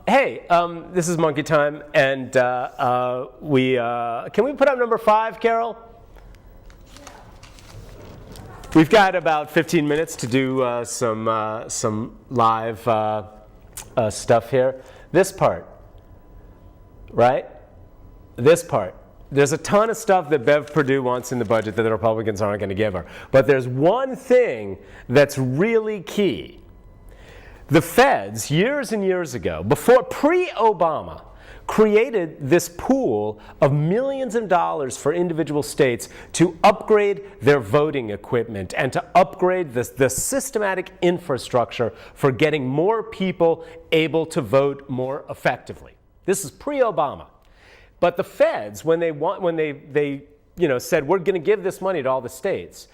Hey, this is Monkey Time, and can we put up number 5, Carol? We've got about 15 minutes to do some live stuff here. This part, right? This part. There's a ton of stuff that Bev Perdue wants in the budget that the Republicans aren't going to give her. But there's one thing that's really key. The feds, years and years ago, pre-Obama, created this pool of millions of dollars for individual states to upgrade their voting equipment and to upgrade the systematic infrastructure for getting more people able to vote more effectively. This is pre-Obama. But the feds, when they said we're going to give this money to all the states,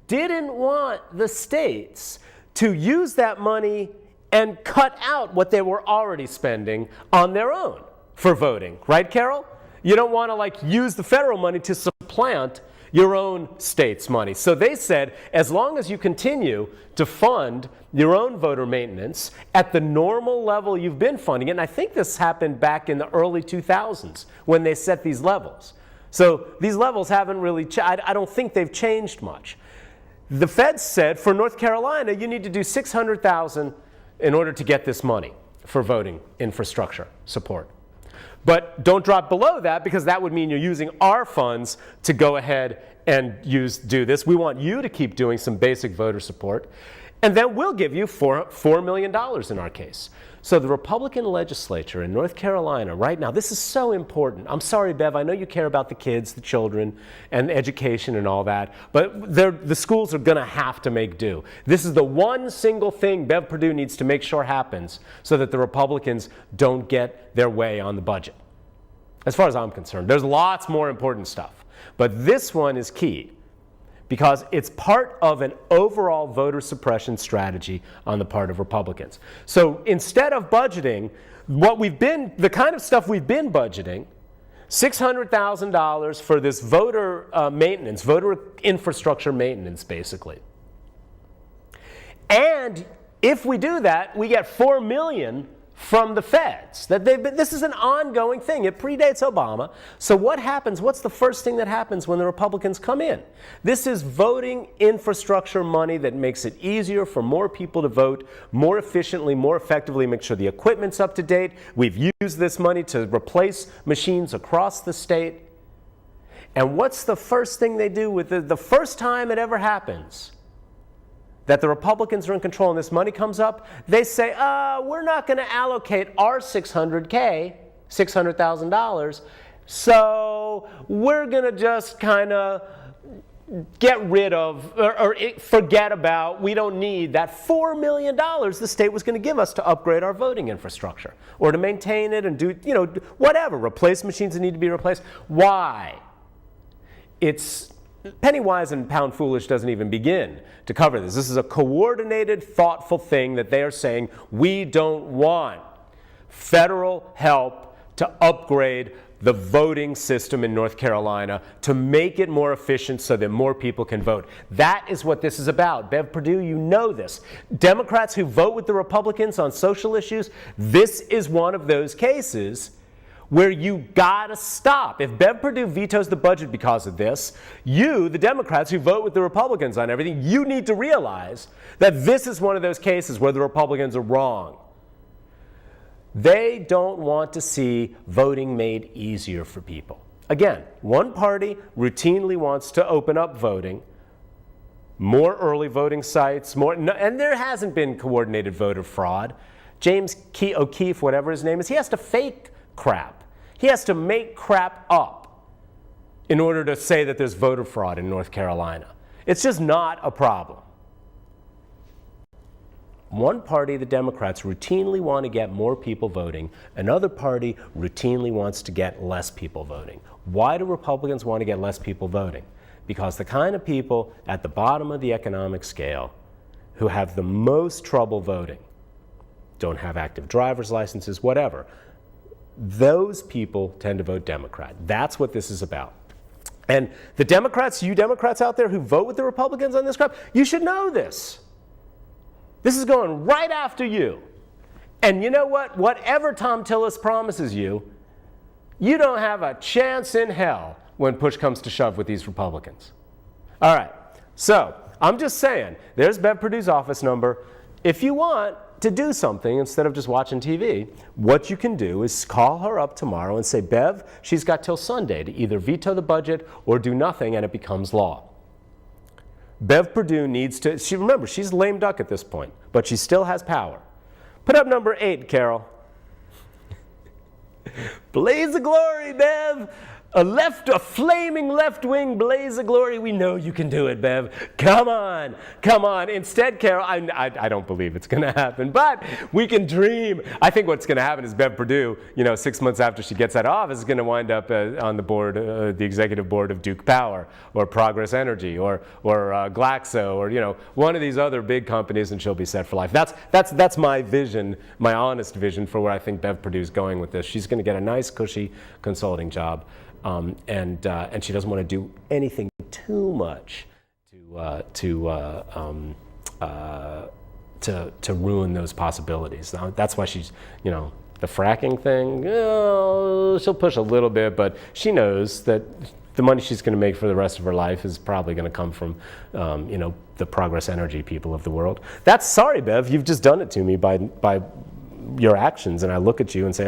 didn't want the states to use that money and cut out what they were already spending on their own for voting. Right, Carol? You don't want to use the federal money to supplant your own state's money. So they said, as long as you continue to fund your own voter maintenance at the normal level you've been funding it, and I think this happened back in the early 2000s when they set these levels. So these levels haven't really, I don't think they've changed much. The feds said, for North Carolina, you need to do $600,000 in order to get this money for voting infrastructure support. But don't drop below that, because that would mean you're using our funds to go ahead and do this. We want you to keep doing some basic voter support. And then we'll give you $4 million in our case. So the Republican legislature in North Carolina right now, this is so important. I'm sorry, Bev, I know you care about the kids, the children, and education and all that, but the schools are going to have to make do. This is the one single thing Bev Perdue needs to make sure happens so that the Republicans don't get their way on the budget. As far as I'm concerned, there's lots more important stuff. But this one is key, because it's part of an overall voter suppression strategy on the part of Republicans. So instead of budgeting the kind of stuff we've been budgeting, $600,000 for this voter maintenance, voter infrastructure maintenance, basically. And if we do that, we get $4 million from the feds. This is an ongoing thing. It predates Obama. So what happens? What's the first thing that happens when the Republicans come in? This is voting infrastructure money that makes it easier for more people to vote more efficiently, more effectively, make sure the equipment's up to date. We've used this money to replace machines across the state. And what's the first thing they do with the first time it ever happens that the Republicans are in control and this money comes up? They say, we're not going to allocate our $600,000, so we're going to just kind of get rid of or forget about, we don't need that $4 million the state was going to give us to upgrade our voting infrastructure or to maintain it and do, whatever, replace machines that need to be replaced. Why? It's penny wise and pound foolish doesn't even begin to cover this. This is a coordinated, thoughtful thing that they are saying we don't want federal help to upgrade the voting system in North Carolina to make it more efficient so that more people can vote. That is what this is about. Bev Perdue, you know this. Democrats who vote with the Republicans on social issues, this is one of those cases where you gotta stop. If Bev Perdue vetoes the budget because of this, you, the Democrats who vote with the Republicans on everything, you need to realize that this is one of those cases where the Republicans are wrong. They don't want to see voting made easier for people. Again, one party routinely wants to open up voting, more early voting sites, and there hasn't been coordinated voter fraud. James O'Keefe, whatever his name is, he has to fake crap. He has to make crap up in order to say that there's voter fraud in North Carolina. It's just not a problem. One party, the Democrats, routinely want to get more people voting. Another party routinely wants to get less people voting. Why do Republicans want to get less people voting? Because the kind of people at the bottom of the economic scale who have the most trouble voting, don't have active driver's licenses, whatever, those people tend to vote Democrat. That's what this is about. And the Democrats, you Democrats out there who vote with the Republicans on this crap, you should know this. This is going right after you. And you know what? Whatever Tom Tillis promises you, you don't have a chance in hell when push comes to shove with these Republicans. All right, so I'm just saying, there's Bev Perdue's office number. If you want to do something instead of just watching TV, what you can do is call her up tomorrow and say, Bev, she's got till Sunday to either veto the budget or do nothing and it becomes law. Bev Perdue needs to, remember, she's lame duck at this point, but she still has power. Put up number 8, Carol. Blaze of glory, Bev. A flaming left-wing blaze of glory. We know you can do it, Bev. Come on, come on. Instead, Carol, I don't believe it's going to happen, but we can dream. I think what's going to happen is Bev Perdue, 6 months after she gets out of office, is going to wind up on the board, the executive board of Duke Power, or Progress Energy, or Glaxo, or one of these other big companies, and she'll be set for life. That's my vision, my honest vision for where I think Bev Perdue's going with this. She's going to get a nice, cushy consulting job. And she doesn't want to do anything too much to ruin those possibilities. Now, that's why she's, the fracking thing, she'll push a little bit, but she knows that the money she's going to make for the rest of her life is probably going to come from, the Progress Energy people of the world. Sorry, Bev, you've just done it to me by your actions, and I look at you and say,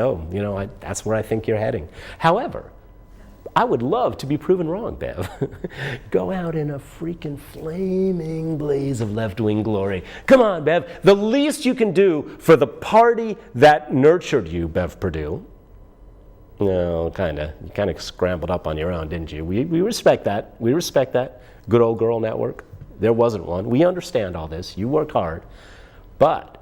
that's where I think you're heading. However, I would love to be proven wrong, Bev. Go out in a freaking flaming blaze of left-wing glory. Come on, Bev. The least you can do for the party that nurtured you, Bev Perdue. No, you kind of scrambled up on your own, didn't you? We respect that. We respect that. Good old girl network. There wasn't one. We understand all this. You worked hard. But,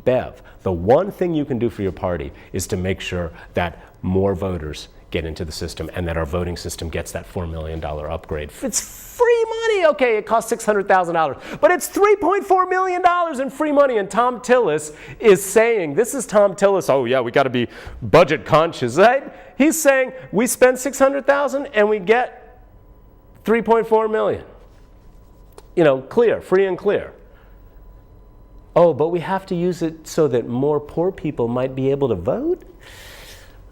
Bev, the one thing you can do for your party is to make sure that more voters get into the system and that our voting system gets that $4 million upgrade. It's free money. Okay, it costs $600,000, but it's $3.4 million in free money. And Tom Tillis is saying, this is Tom Tillis, oh yeah, we got to be budget conscious, right? He's saying we spend $600,000 and we get $3.4 million. Clear, free and clear. Oh, but we have to use it so that more poor people might be able to vote?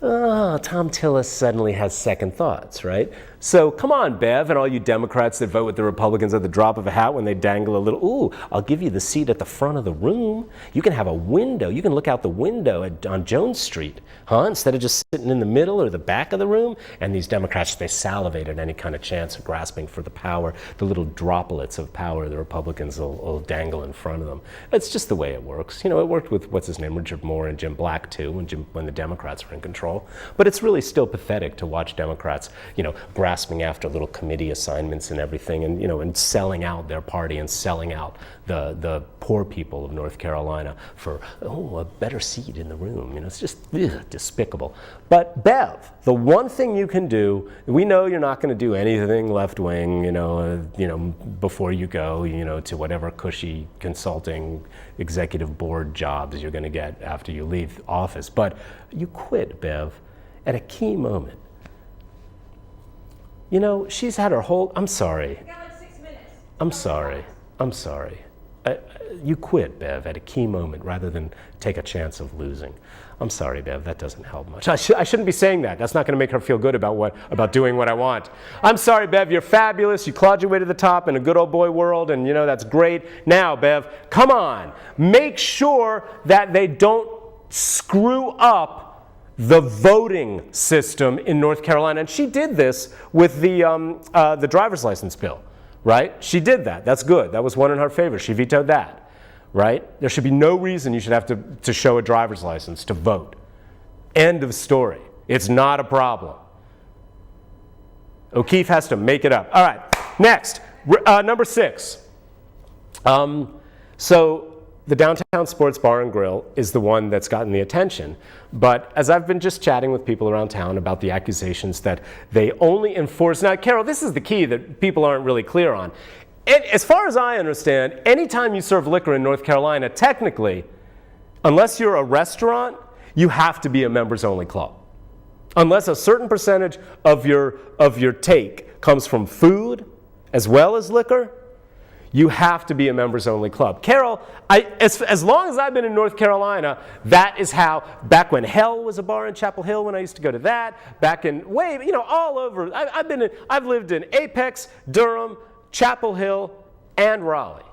Tom Tillis suddenly has second thoughts, right? So come on, Bev, and all you Democrats that vote with the Republicans at the drop of a hat when they dangle a little, I'll give you the seat at the front of the room. You can have a window. You can look out the window on Jones Street, instead of just sitting in the middle or the back of the room. And these Democrats, they salivate at any kind of chance of grasping for the power, the little droplets of power the Republicans will dangle in front of them. It's just the way it works. It worked with, Richard Moore and Jim Black, too, when the Democrats were in control. But it's really still pathetic to watch Democrats, grasping after little committee assignments and everything, and and selling out their party and selling out the poor people of North Carolina for a better seat in the room. It's just despicable. But Bev, the one thing you can do, we know you're not going to do anything left wing, before you go, to whatever cushy consulting executive board jobs you're going to get after you leave office. But you quit, Bev, at a key moment. She's had her whole, I'm sorry. You got like 6 minutes. I'm sorry. You quit, Bev, at a key moment rather than take a chance of losing. I'm sorry, Bev, that doesn't help much. I shouldn't be saying that. That's not going to make her feel good about doing what I want. I'm sorry, Bev, you're fabulous. You clawed your way to the top in a good old boy world, and that's great. Now, Bev, come on. Make sure that they don't screw up the voting system in North Carolina. And she did this with the driver's license bill, right? She did that. That's good. That was one in her favor. She vetoed that, right? There should be no reason you should have to show a driver's license to vote. End of story. It's not a problem. O'Keefe has to make it up. All right, next, number 6. So the Downtown Sports Bar and Grill is the one that's gotten the attention. But as I've been just chatting with people around town about the accusations that they only enforce, now Carol, this is the key that people aren't really clear on. As far as I understand, anytime you serve liquor in North Carolina, technically, unless you're a restaurant, you have to be a members only club. Unless a certain percentage of your take comes from food as well as liquor, You have to be a members-only club. Carol, as long as I've been in North Carolina, that is how, back when Hell was a bar in Chapel Hill when I used to go to that, back in, all over. I've lived in Apex, Durham, Chapel Hill, and Raleigh.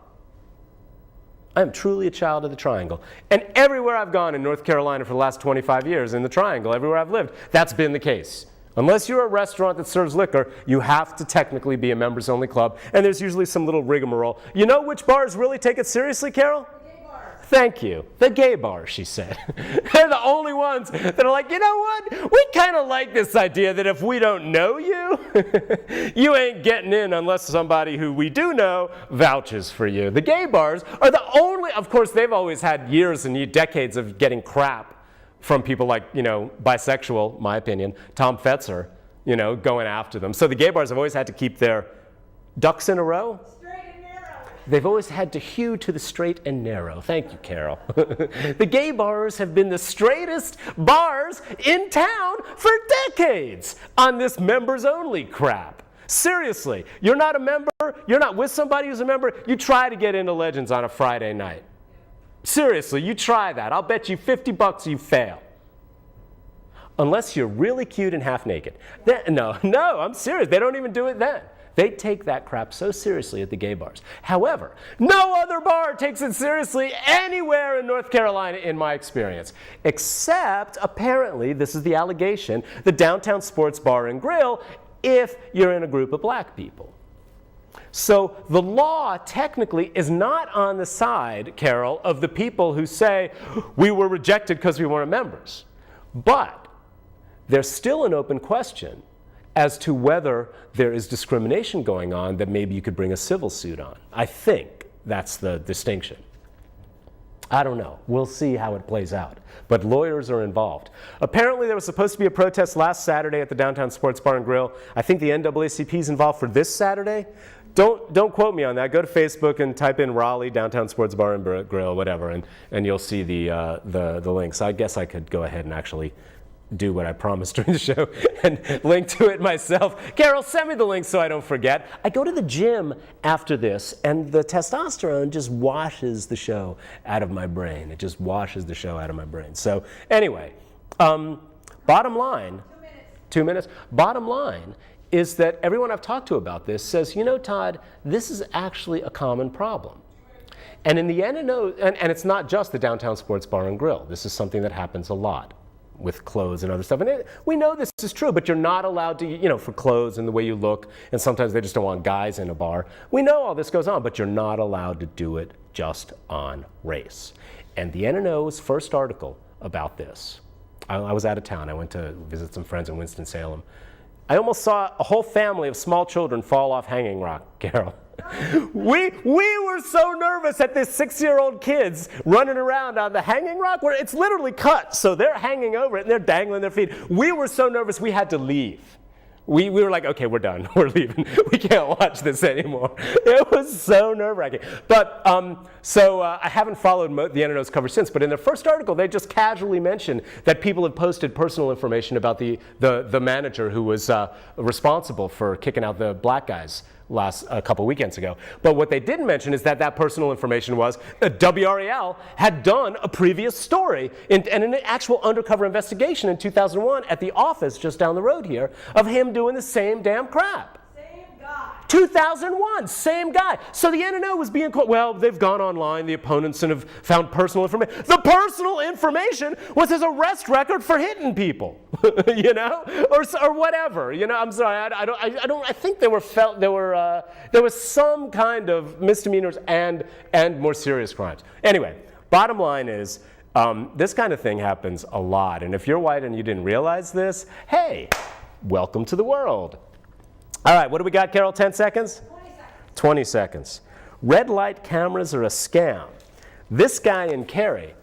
I'm truly a child of the Triangle. And everywhere I've gone in North Carolina for the last 25 years in the Triangle, everywhere I've lived, that's been the case. Unless you're a restaurant that serves liquor, you have to technically be a members-only club, and there's usually some little rigmarole. You know which bars really take it seriously, Carol? The gay bars. Thank you. The gay bars, she said. They're the only ones that are like, you know what? We kind of like this idea that if we don't know you, you ain't getting in unless somebody who we do know vouches for you. The gay bars are the only, of course, they've always had years and decades of getting crap from people like, bisexual, my opinion, Tom Fetzer, going after them. So the gay bars have always had to keep their ducks in a row. Straight and narrow. They've always had to hew to the straight and narrow. Thank you, Carol. The gay bars have been the straightest bars in town for decades on this members-only crap. Seriously, you're not a member, you're not with somebody who's a member, you try to get into Legends on a Friday night. Seriously, you try that. I'll bet you $50 you fail. Unless you're really cute and half naked. No, I'm serious. They don't even do it then. They take that crap so seriously at the gay bars. However, no other bar takes it seriously anywhere in North Carolina in my experience. Except, apparently, this is the allegation, the Downtown Sports Bar and Grill, if you're in a group of black people. So the law technically is not on the side, Carol, of the people who say we were rejected because we weren't members. But there's still an open question as to whether there is discrimination going on that maybe you could bring a civil suit on. I think that's the distinction. I don't know. We'll see how it plays out. But lawyers are involved. Apparently there was supposed to be a protest last Saturday at the Downtown Sports Bar and Grill. I think the NAACP is involved for this Saturday. Don't quote me on that. Go to Facebook and type in Raleigh Downtown Sports Bar and Grill, whatever, and you'll see the links. I guess I could go ahead and actually do what I promised during the show and link to it myself. Carol, send me the link so I don't forget. I go to the gym after this, and the testosterone just washes the show out of my brain. It just washes the show out of my brain. So anyway, bottom line, 2 minutes. Bottom line is that everyone I've talked to about this says, Todd, this is actually a common problem. And in the NNO, and it's not just the Downtown Sports Bar and Grill. This is something that happens a lot with clothes and other stuff. And we know this is true, but you're not allowed to, for clothes and the way you look, and sometimes they just don't want guys in a bar. We know all this goes on, but you're not allowed to do it just on race. And the NNO's first article about this, I was out of town. I went to visit some friends in Winston-Salem. I almost saw a whole family of small children fall off Hanging Rock, Carol. We were so nervous at this 6-year-old kids running around on the Hanging Rock where it's literally cut, so they're hanging over it and they're dangling their feet. We were so nervous we had to leave. We were like, okay, we're done. We're leaving. We can't watch this anymore. It was so nerve-wracking. But I haven't followed the NNO's coverage since. But in their first article, they just casually mentioned that people had posted personal information about the manager who was responsible for kicking out the black guys a couple weekends ago. But what they didn't mention is that personal information was that WRAL had done a previous story and an actual undercover investigation in 2001 at the office just down the road here of him doing the same damn crap. Same guy. 2001, same guy. So the NNO was being called, well, they've gone online, the opponents, and have found personal information. The personal information was his arrest record for hitting people, or whatever. I'm sorry, I think there was some kind of misdemeanors and more serious crimes. Anyway, bottom line is, this kind of thing happens a lot. And if you're white and you didn't realize this, hey, welcome to the world. All right, what do we got, Carol? 10 seconds? 20 seconds. 20 seconds. Red light cameras are a scam. This guy in Cary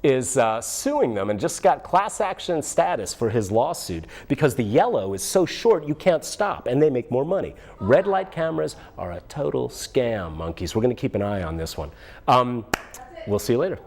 is suing them and just got class action status for his lawsuit because the yellow is so short you can't stop and they make more money. Red light cameras are a total scam, monkeys. We're going to keep an eye on this one. We'll see you later.